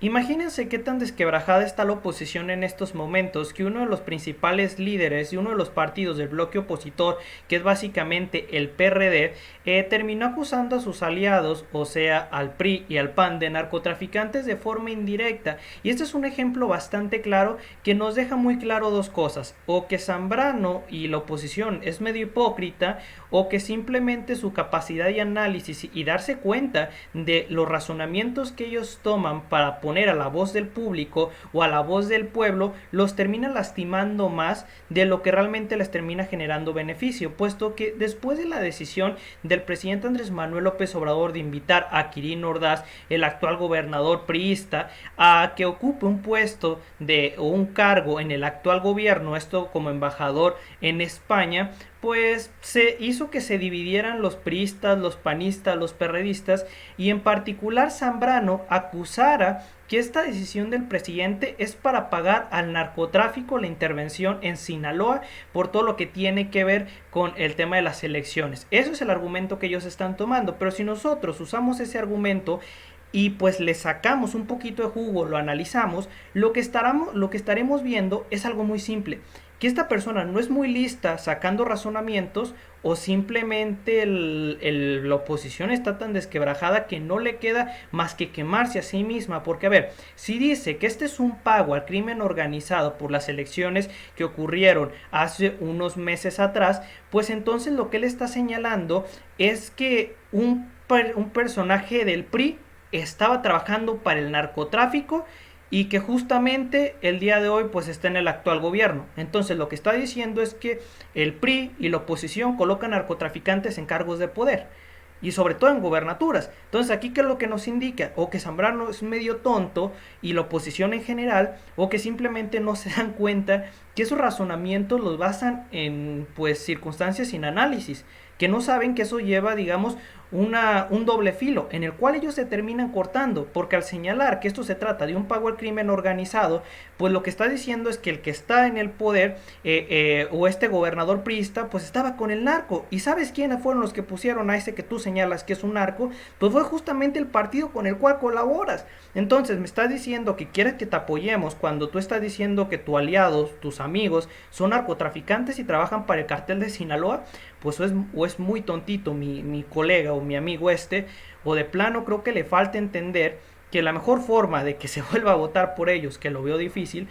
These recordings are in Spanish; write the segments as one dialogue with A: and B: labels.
A: Imagínense qué tan desquebrajada está la oposición en estos momentos que uno de los principales líderes y uno de los partidos del bloque opositor, que es básicamente el PRD, terminó acusando a sus aliados, o sea, al PRI y al PAN, de narcotraficantes de forma indirecta. Y este es un ejemplo bastante claro que nos deja muy claro dos cosas: o que Zambrano y la oposición es medio hipócrita, o que simplemente su capacidad de análisis y darse cuenta de los razonamientos que ellos toman para poner a la voz del público o a la voz del pueblo los termina lastimando más de lo que realmente les termina generando beneficio, puesto que después de la decisión del presidente Andrés Manuel López Obrador de invitar a Quirino Ordaz, el actual gobernador priista, a que ocupe un puesto de o un cargo en el actual gobierno, esto como embajador en España, pues se hizo que se dividieran los priistas, los panistas, los perredistas, y en particular Zambrano acusara que esta decisión del presidente es para pagar al narcotráfico la intervención en Sinaloa por todo lo que tiene que ver con el tema de las elecciones. Eso es el argumento que ellos están tomando, pero si nosotros usamos ese argumento y pues le sacamos un poquito de jugo, lo analizamos, lo que estaremos viendo es algo muy simple: que esta persona no es muy lista sacando razonamientos, o simplemente la oposición está tan desquebrajada que no le queda más que quemarse a sí misma. Porque a ver, si dice que este es un pago al crimen organizado por las elecciones que ocurrieron hace unos meses atrás, pues entonces lo que él está señalando es que un personaje del PRI estaba trabajando para el narcotráfico y que justamente el día de hoy pues está en el actual gobierno. Entonces lo que está diciendo es que el PRI y la oposición colocan narcotraficantes en cargos de poder y sobre todo en gobernaturas. Entonces aquí, ¿qué es lo que nos indica? O que Zambrano es medio tonto y la oposición en general, o que simplemente no se dan cuenta que esos razonamientos los basan en pues circunstancias sin análisis, que no saben que eso lleva, digamos, un doble filo, en el cual ellos se terminan cortando, porque al señalar que esto se trata de un pago al crimen organizado, pues lo que está diciendo es que el que está en el poder, o este gobernador priista, pues estaba con el narco. ¿Y sabes quiénes fueron los que pusieron a ese que tú señalas que es un narco? Pues fue justamente el partido con el cual colaboras. Entonces me estás diciendo que quieres que te apoyemos cuando tú estás diciendo que tus aliados, tus amigos, son narcotraficantes y trabajan para el cartel de Sinaloa. Pues o es muy tontito mi colega o mi amigo este, o de plano creo que le falta entender que la mejor forma de que se vuelva a votar por ellos, que lo veo difícil,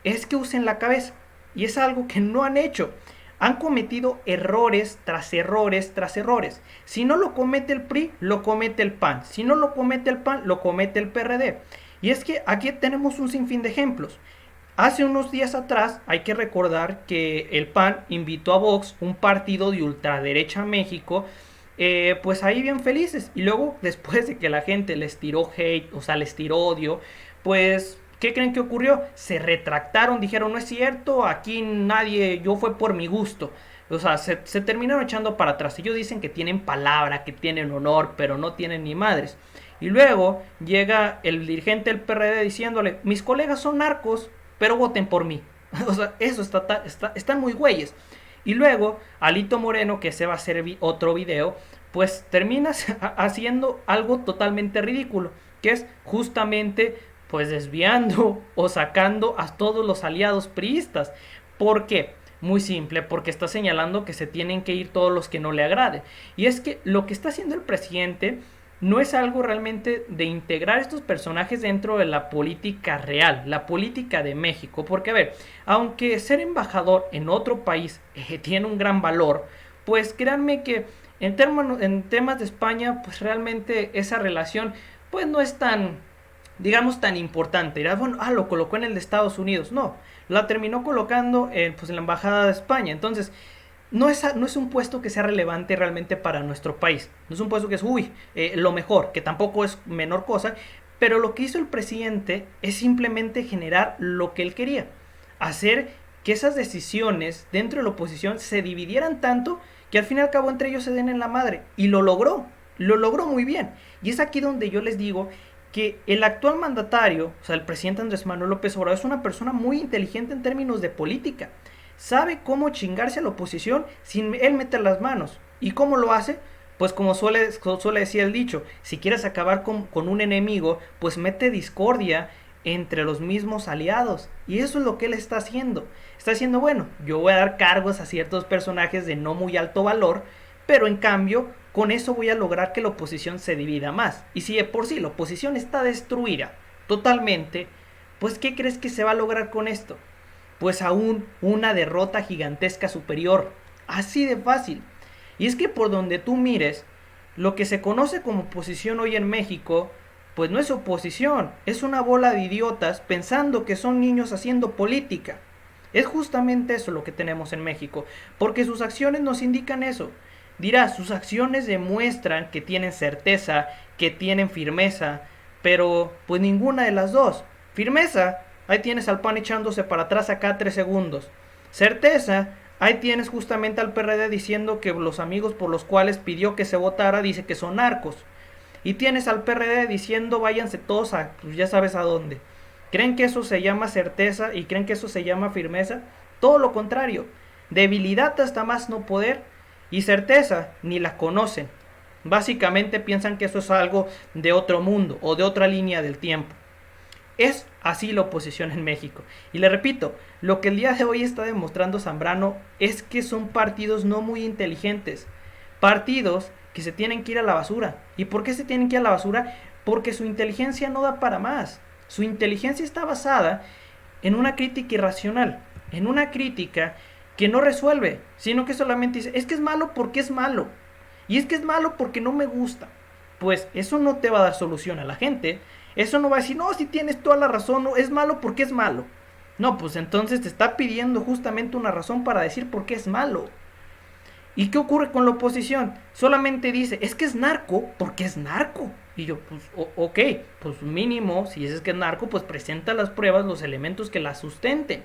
A: es que usen la cabeza. Y es algo que no han hecho. Han cometido errores tras errores tras errores. Si no lo comete el PRI, lo comete el PAN. Si no lo comete el PAN, lo comete el PRD. Y es que aquí tenemos un sinfín de ejemplos. Hace unos días atrás hay que recordar que el PAN invitó a Vox, un partido de ultraderecha a México, pues ahí bien felices. Y luego, después de que la gente les tiró hate, o sea, les tiró odio, pues, ¿qué creen que ocurrió? Se retractaron, dijeron: no es cierto, aquí nadie, yo fue por mi gusto. O sea, se terminaron echando para atrás. Ellos dicen que tienen palabra, que tienen honor, pero no tienen ni madres. Y luego llega el dirigente del PRD diciéndole: mis colegas son narcos, pero voten por mí. O sea, eso están muy güeyes. Y luego, Alito Moreno, que se va a hacer otro video, pues terminas haciendo algo totalmente ridículo, que es justamente pues desviando o sacando a todos los aliados priistas. ¿Por qué? Muy simple, porque está señalando que se tienen que ir todos los que no le agraden. Y es que lo que está haciendo el presidente no es algo realmente de integrar estos personajes dentro de la política real, la política de México. Porque, a ver, aunque ser embajador en otro país tiene un gran valor, pues créanme que en temas de España, pues realmente esa relación pues no es tan, digamos, tan importante. Dirás, bueno, lo colocó en el de Estados Unidos. No, la terminó colocando pues en la embajada de España. Entonces, no es un puesto que sea relevante realmente para nuestro país. No es un puesto que es, lo mejor, que tampoco es menor cosa. Pero lo que hizo el presidente es simplemente generar lo que él quería. Hacer que esas decisiones dentro de la oposición se dividieran tanto que al fin y al cabo entre ellos se den en la madre. Y lo logró. Lo logró muy bien. Y es aquí donde yo les digo que el actual mandatario, o sea, el presidente Andrés Manuel López Obrador, es una persona muy inteligente en términos de política. Sabe cómo chingarse a la oposición sin él meter las manos. ¿Y cómo lo hace? pues como suele decir el dicho, si quieres acabar con un enemigo, pues mete discordia entre los mismos aliados. Y eso es lo que él está haciendo. Está diciendo, bueno, yo voy a dar cargos a ciertos personajes de no muy alto valor, pero en cambio, con eso voy a lograr que la oposición se divida más. Y si de por sí la oposición está destruida totalmente, pues ¿qué crees que se va a lograr con esto? Pues aún una derrota gigantesca superior. Así de fácil. Y es que por donde tú mires, lo que se conoce como oposición hoy en México, pues no es oposición, es una bola de idiotas pensando que son niños haciendo política. Es justamente eso lo que tenemos en México, porque sus acciones nos indican eso. Dirás, sus acciones demuestran que tienen certeza, que tienen firmeza, pero pues ninguna de las dos. Firmeza, ahí tienes al PAN echándose para atrás a cada 3 segundos. Certeza, ahí tienes justamente al PRD diciendo que los amigos por los cuales pidió que se votara dice que son narcos. Y tienes al PRD diciendo váyanse todos a, pues ya sabes a dónde. ¿Creen que eso se llama certeza y creen que eso se llama firmeza? Todo lo contrario. Debilidad hasta más no poder y certeza ni la conocen. Básicamente piensan que eso es algo de otro mundo o de otra línea del tiempo. Es así la oposición en México. Y le repito, lo que el día de hoy está demostrando Zambrano es que son partidos no muy inteligentes. Partidos que se tienen que ir a la basura. ¿Y por qué se tienen que ir a la basura? Porque su inteligencia no da para más. Su inteligencia está basada en una crítica irracional, en una crítica que no resuelve, sino que solamente dice, es que es malo porque es malo. Y es que es malo porque no me gusta. Pues eso no te va a dar solución a la gente. Eso no va a decir, no, si tienes toda la razón, no, es malo porque es malo. No, pues entonces te está pidiendo justamente una razón para decir por qué es malo. ¿Y qué ocurre con la oposición? Solamente dice, es que es narco porque es narco. Y yo, pues, ok, pues mínimo, si es que es narco, pues presenta las pruebas, los elementos que la sustenten.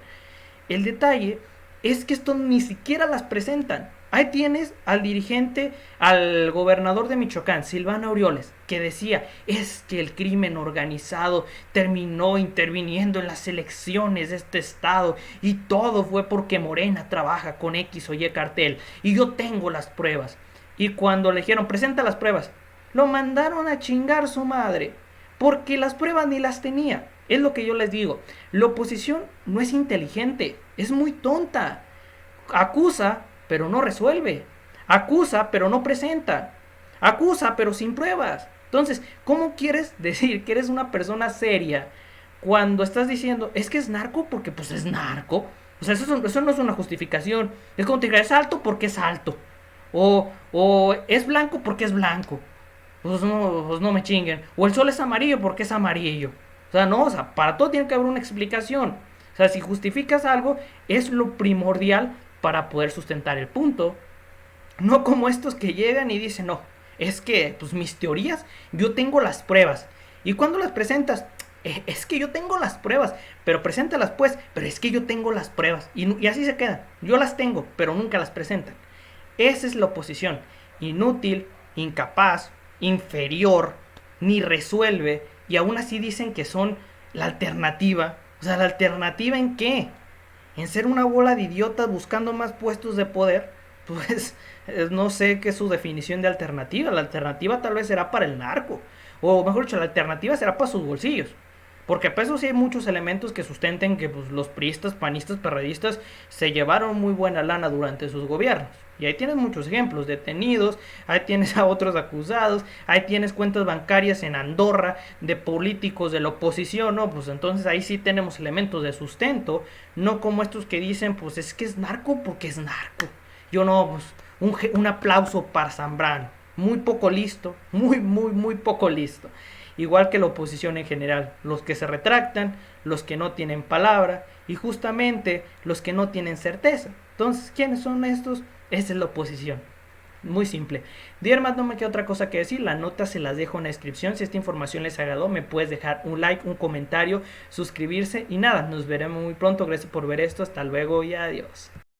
A: El detalle es que esto ni siquiera las presentan. Ahí tienes al dirigente, al gobernador de Michoacán, Silvano Aureoles, que decía, es que el crimen organizado terminó interviniendo en las elecciones de este estado y todo fue porque Morena trabaja con X o Y cartel y yo tengo las pruebas. Y cuando le dijeron, presenta las pruebas, lo mandaron a chingar su madre, porque las pruebas ni las tenía. Es lo que yo les digo, la oposición no es inteligente, es muy tonta. Acusa, pero no resuelve. Acusa, pero no presenta. Acusa, pero sin pruebas. Entonces, ¿cómo quieres decir que eres una persona seria cuando estás diciendo, es que es narco porque pues es narco? O sea, eso no es una justificación. Es como te diría, es alto porque es alto. O es blanco porque es blanco. Pues no me chinguen. O el sol es amarillo porque es amarillo. O sea, no, o sea, para todo tiene que haber una explicación. O sea, si justificas algo, es lo primordial para poder sustentar el punto. No como estos que llegan y dicen, no, es que, pues mis teorías, yo tengo las pruebas. ¿Y cuando las presentas? Es que yo tengo las pruebas, pero preséntalas pues, pero es que yo tengo las pruebas. Y así se quedan. Yo las tengo, pero nunca las presentan. Esa es la oposición. Inútil, incapaz, inferior, ni resuelve. Y aún así dicen que son la alternativa. O sea, ¿la alternativa en qué? ¿En ser una bola de idiotas buscando más puestos de poder? Pues no sé qué es su definición de alternativa. La alternativa tal vez será para el narco. O mejor dicho, la alternativa será para sus bolsillos. Porque a pesar sí hay muchos elementos que sustenten que pues, los priistas, panistas, perredistas se llevaron muy buena lana durante sus gobiernos. Y ahí tienes muchos ejemplos, detenidos, ahí tienes a otros acusados, ahí tienes cuentas bancarias en Andorra de políticos de la oposición, ¿no? Pues entonces ahí sí tenemos elementos de sustento, no como estos que dicen, pues es que es narco porque es narco. Yo no, pues un aplauso para Zambrano, muy poco listo, muy poco listo. Igual que la oposición en general, los que se retractan, los que no tienen palabra y justamente los que no tienen certeza. Entonces, ¿quiénes son estos? Esa es la oposición. Muy simple. Diermas, no me queda otra cosa que decir. La nota se las dejo en la descripción. Si esta información les agradó, me puedes dejar un like, un comentario, suscribirse y nada, nos veremos muy pronto. Gracias por ver esto. Hasta luego y adiós.